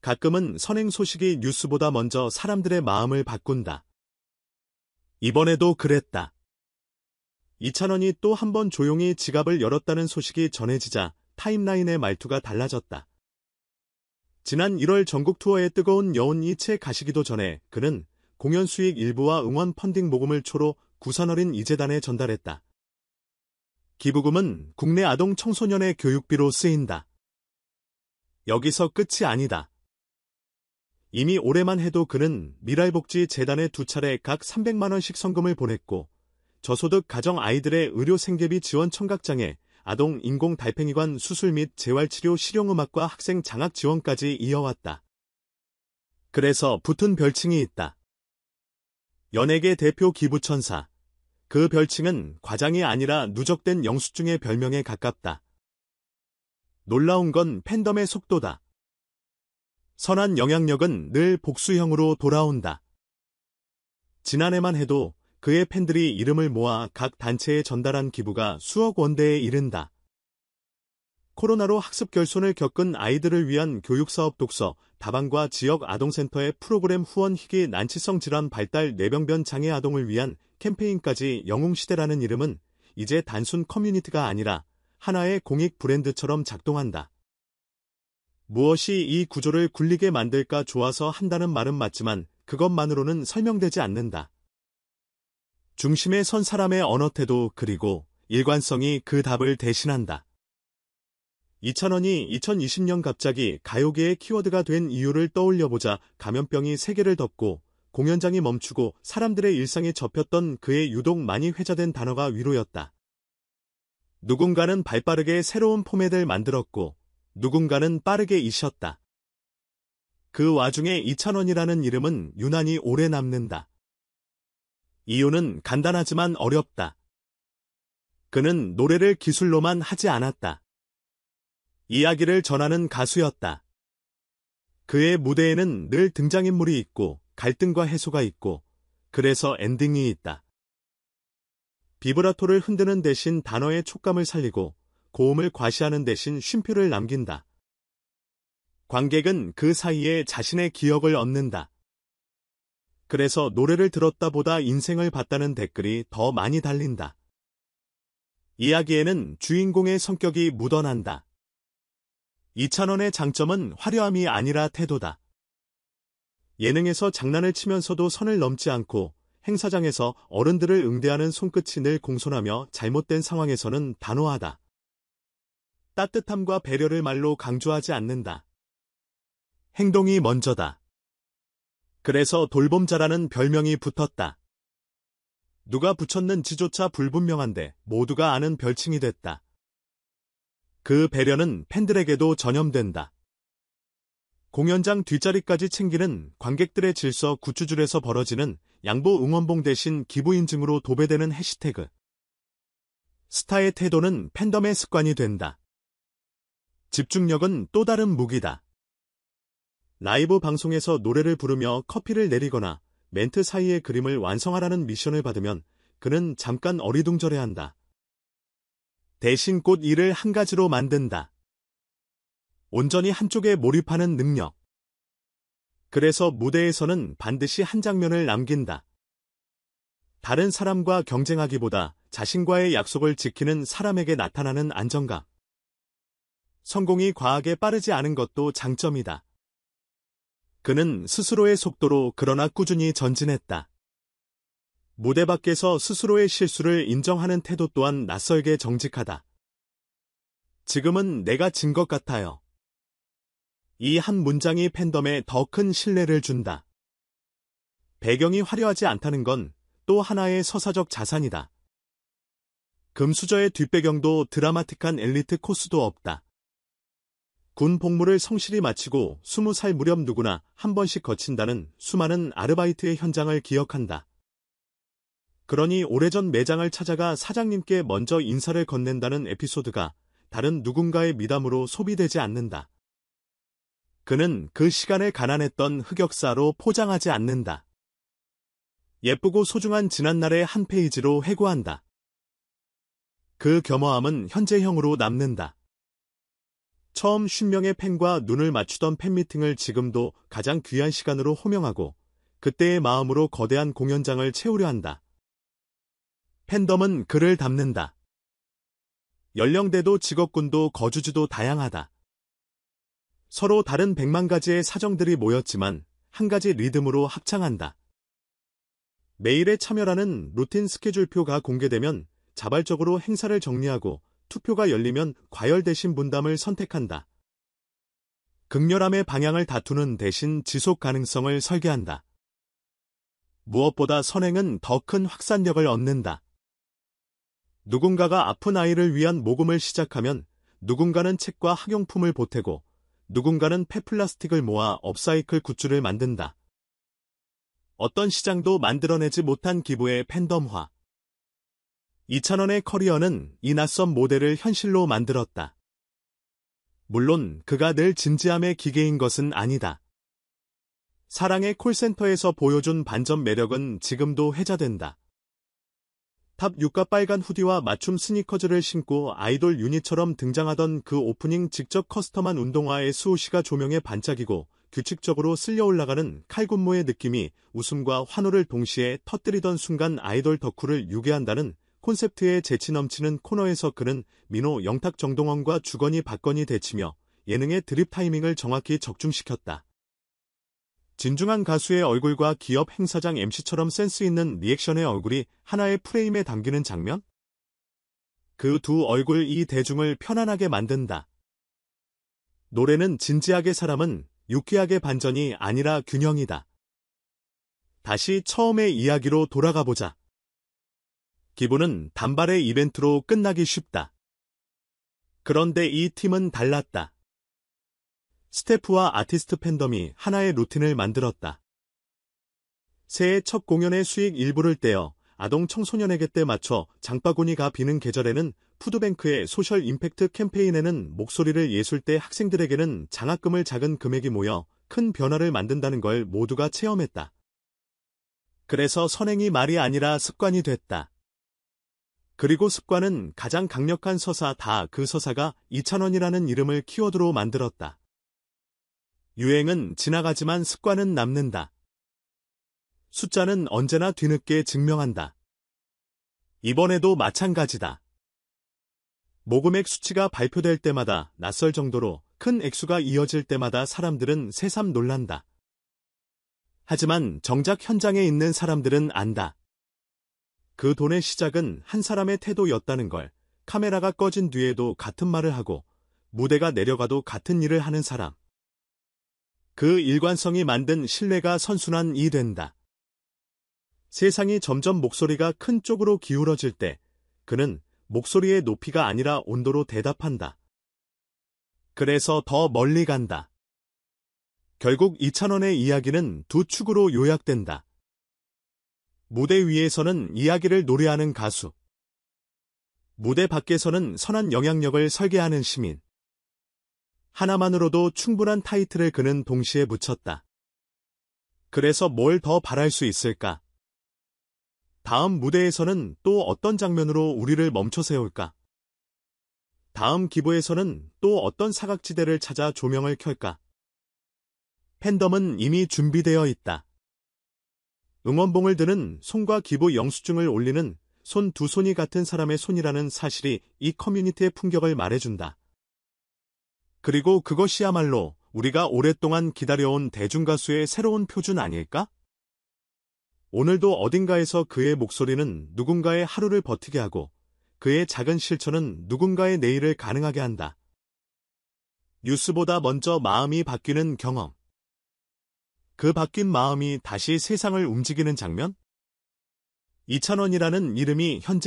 가끔은 선행 소식이 뉴스보다 먼저 사람들의 마음을 바꾼다. 이번에도 그랬다. 이찬원이 또 한 번 조용히 지갑을 열었다는 소식이 전해지자 타임라인의 말투가 달라졌다. 지난 1월 전국 투어에 뜨거운 여운이 채 가시기도 전에 그는 공연 수익 일부와 응원 펀딩 모금을 초로 구산어린 이재단에 전달했다. 기부금은 국내 아동 청소년의 교육비로 쓰인다. 여기서 끝이 아니다. 이미 올해만 해도 그는 미랄복지재단에 2차례 각 300만 원씩 성금을 보냈고 저소득 가정 아이들의 의료 생계비 지원 청각장애, 아동 인공 달팽이관 수술 및 재활치료 실용음악과 학생 장학 지원까지 이어왔다. 그래서 붙은 별칭이 있다. 연예계 대표 기부천사. 그 별칭은 과장이 아니라 누적된 영수증의 별명에 가깝다. 놀라운 건 팬덤의 속도다. 선한 영향력은 늘 복수형으로 돌아온다. 지난해만 해도 그의 팬들이 이름을 모아 각 단체에 전달한 기부가 수억 원대에 이른다. 코로나로 학습 결손을 겪은 아이들을 위한 교육사업 독서, 다방과 지역 아동센터의 프로그램 후원 희귀 난치성 질환 발달 뇌병변 장애 아동을 위한 캠페인까지 영웅시대라는 이름은 이제 단순 커뮤니티가 아니라 하나의 공익 브랜드처럼 작동한다. 무엇이 이 구조를 굴리게 만들까 좋아서 한다는 말은 맞지만 그것만으로는 설명되지 않는다. 중심에 선 사람의 언어태도 그리고 일관성이 그 답을 대신한다. 이찬원이 2020년 갑자기 가요계의 키워드가 된 이유를 떠올려보자 감염병이 세계를 덮고 공연장이 멈추고 사람들의 일상에 접혔던 그의 유독 많이 회자된 단어가 위로였다. 누군가는 발빠르게 새로운 포맷을 만들었고 누군가는 빠르게 잊었다. 그 와중에 이찬원이라는 이름은 유난히 오래 남는다. 이유는 간단하지만 어렵다. 그는 노래를 기술로만 하지 않았다. 이야기를 전하는 가수였다. 그의 무대에는 늘 등장인물이 있고 갈등과 해소가 있고 그래서 엔딩이 있다. 비브라토를 흔드는 대신 단어의 촉감을 살리고 고음을 과시하는 대신 쉼표를 남긴다. 관객은 그 사이에 자신의 기억을 얻는다. 그래서 노래를 들었다 보다 인생을 봤다는 댓글이 더 많이 달린다. 이야기에는 주인공의 성격이 묻어난다. 이찬원의 장점은 화려함이 아니라 태도다. 예능에서 장난을 치면서도 선을 넘지 않고 행사장에서 어른들을 응대하는 손끝이 늘 공손하며 잘못된 상황에서는 단호하다. 따뜻함과 배려를 말로 강조하지 않는다. 행동이 먼저다. 그래서 돌봄자라는 별명이 붙었다. 누가 붙였는지조차 불분명한데 모두가 아는 별칭이 됐다. 그 배려는 팬들에게도 전염된다. 공연장 뒷자리까지 챙기는 관객들의 질서 구추줄에서 벌어지는 양보 응원봉 대신 기부 인증으로 도배되는 해시태그. 스타의 태도는 팬덤의 습관이 된다. 집중력은 또 다른 무기다. 라이브 방송에서 노래를 부르며 커피를 내리거나 멘트 사이의 그림을 완성하라는 미션을 받으면 그는 잠깐 어리둥절해한다. 대신 곧 일을 한 가지로 만든다. 온전히 한쪽에 몰입하는 능력. 그래서 무대에서는 반드시 한 장면을 남긴다. 다른 사람과 경쟁하기보다 자신과의 약속을 지키는 사람에게 나타나는 안정감. 성공이 과하게 빠르지 않은 것도 장점이다. 그는 스스로의 속도로 그러나 꾸준히 전진했다. 무대 밖에서 스스로의 실수를 인정하는 태도 또한 낯설게 정직하다. 지금은 내가 진 것 같아요. 이 한 문장이 팬덤에 더 큰 신뢰를 준다. 배경이 화려하지 않다는 건 또 하나의 서사적 자산이다. 금수저의 뒷배경도 드라마틱한 엘리트 코스도 없다. 군 복무를 성실히 마치고 20살 무렵 누구나 한 번씩 거친다는 수많은 아르바이트의 현장을 기억한다. 그러니 오래전 매장을 찾아가 사장님께 먼저 인사를 건넨다는 에피소드가 다른 누군가의 미담으로 소비되지 않는다. 그는 그 시간을 가난했던 흑역사로 포장하지 않는다. 예쁘고 소중한 지난날의 한 페이지로 회고한다. 그 겸허함은 현재형으로 남는다. 처음 50명의 팬과 눈을 맞추던 팬미팅을 지금도 가장 귀한 시간으로 호명하고 그때의 마음으로 거대한 공연장을 채우려 한다. 팬덤은 그를 담는다. 연령대도 직업군도 거주지도 다양하다. 서로 다른 100만 가지의 사정들이 모였지만 한 가지 리듬으로 합창한다. 매일의 참여라는 루틴 스케줄표가 공개되면 자발적으로 행사를 정리하고 투표가 열리면 과열되신 분담을 선택한다. 극렬함의 방향을 다투는 대신 지속 가능성을 설계한다. 무엇보다 선행은 더 큰 확산력을 얻는다. 누군가가 아픈 아이를 위한 모금을 시작하면 누군가는 책과 학용품을 보태고 누군가는 폐플라스틱을 모아 업사이클 굿즈를 만든다. 어떤 시장도 만들어내지 못한 기부의 팬덤화. 이찬원의 커리어는 이 낯선 모델을 현실로 만들었다. 물론 그가 늘 진지함의 기계인 것은 아니다. 사랑의 콜센터에서 보여준 반전 매력은 지금도 회자된다. 탑 6가 빨간 후디와 맞춤 스니커즈를 신고 아이돌 유닛처럼 등장하던 그 오프닝 직접 커스텀한 운동화의 수호씨가 조명에 반짝이고 규칙적으로 쓸려 올라가는 칼군무의 느낌이 웃음과 환호를 동시에 터뜨리던 순간 아이돌 덕후를 유괴한다는 콘셉트의 재치 넘치는 코너에서 그는 민호, 영탁, 정동원과 주건이 박건이 대치며 예능의 드립 타이밍을 정확히 적중시켰다. 진중한 가수의 얼굴과 기업 행사장 MC처럼 센스 있는 리액션의 얼굴이 하나의 프레임에 담기는 장면? 그 두 얼굴이 대중을 편안하게 만든다. 노래는 진지하게 사람은 유쾌하게 반전이 아니라 균형이다. 다시 처음의 이야기로 돌아가보자. 기부는 단발의 이벤트로 끝나기 쉽다. 그런데 이 팀은 달랐다. 스태프와 아티스트 팬덤이 하나의 루틴을 만들었다. 새해 첫 공연의 수익 일부를 떼어 아동 청소년에게 때 맞춰 장바구니가 비는 계절에는 푸드뱅크의 소셜 임팩트 캠페인에는 목소리를 예술대 학생들에게는 장학금을 작은 금액이 모여 큰 변화를 만든다는 걸 모두가 체험했다. 그래서 선행이 말이 아니라 습관이 됐다. 그리고 습관은 가장 강력한 서사 다 그 서사가 이찬원이라는 이름을 키워드로 만들었다. 유행은 지나가지만 습관은 남는다. 숫자는 언제나 뒤늦게 증명한다. 이번에도 마찬가지다. 모금액 수치가 발표될 때마다 낯설 정도로 큰 액수가 이어질 때마다 사람들은 새삼 놀란다. 하지만 정작 현장에 있는 사람들은 안다. 그 돈의 시작은 한 사람의 태도였다는 걸. 카메라가 꺼진 뒤에도 같은 말을 하고 무대가 내려가도 같은 일을 하는 사람. 그 일관성이 만든 신뢰가 선순환이 된다. 세상이 점점 목소리가 큰 쪽으로 기울어질 때 그는 목소리의 높이가 아니라 온도로 대답한다. 그래서 더 멀리 간다. 결국 이찬원의 이야기는 두 축으로 요약된다. 무대 위에서는 이야기를 노래하는 가수. 무대 밖에서는 선한 영향력을 설계하는 시민. 하나만으로도 충분한 타이틀을 그는 동시에 붙였다. 그래서 뭘 더 바랄 수 있을까? 다음 무대에서는 또 어떤 장면으로 우리를 멈춰 세울까? 다음 기부에서는 또 어떤 사각지대를 찾아 조명을 켤까? 팬덤은 이미 준비되어 있다. 응원봉을 드는 손과 기부 영수증을 올리는 손 두 손이 같은 사람의 손이라는 사실이 이 커뮤니티의 품격을 말해준다. 그리고 그것이야말로 우리가 오랫동안 기다려온 대중가수의 새로운 표준 아닐까? 오늘도 어딘가에서 그의 목소리는 누군가의 하루를 버티게 하고 그의 작은 실천은 누군가의 내일을 가능하게 한다. 뉴스보다 먼저 마음이 바뀌는 경험. 그 바뀐 마음이 다시 세상을 움직이는 장면? 이찬원이라는 이름이 현재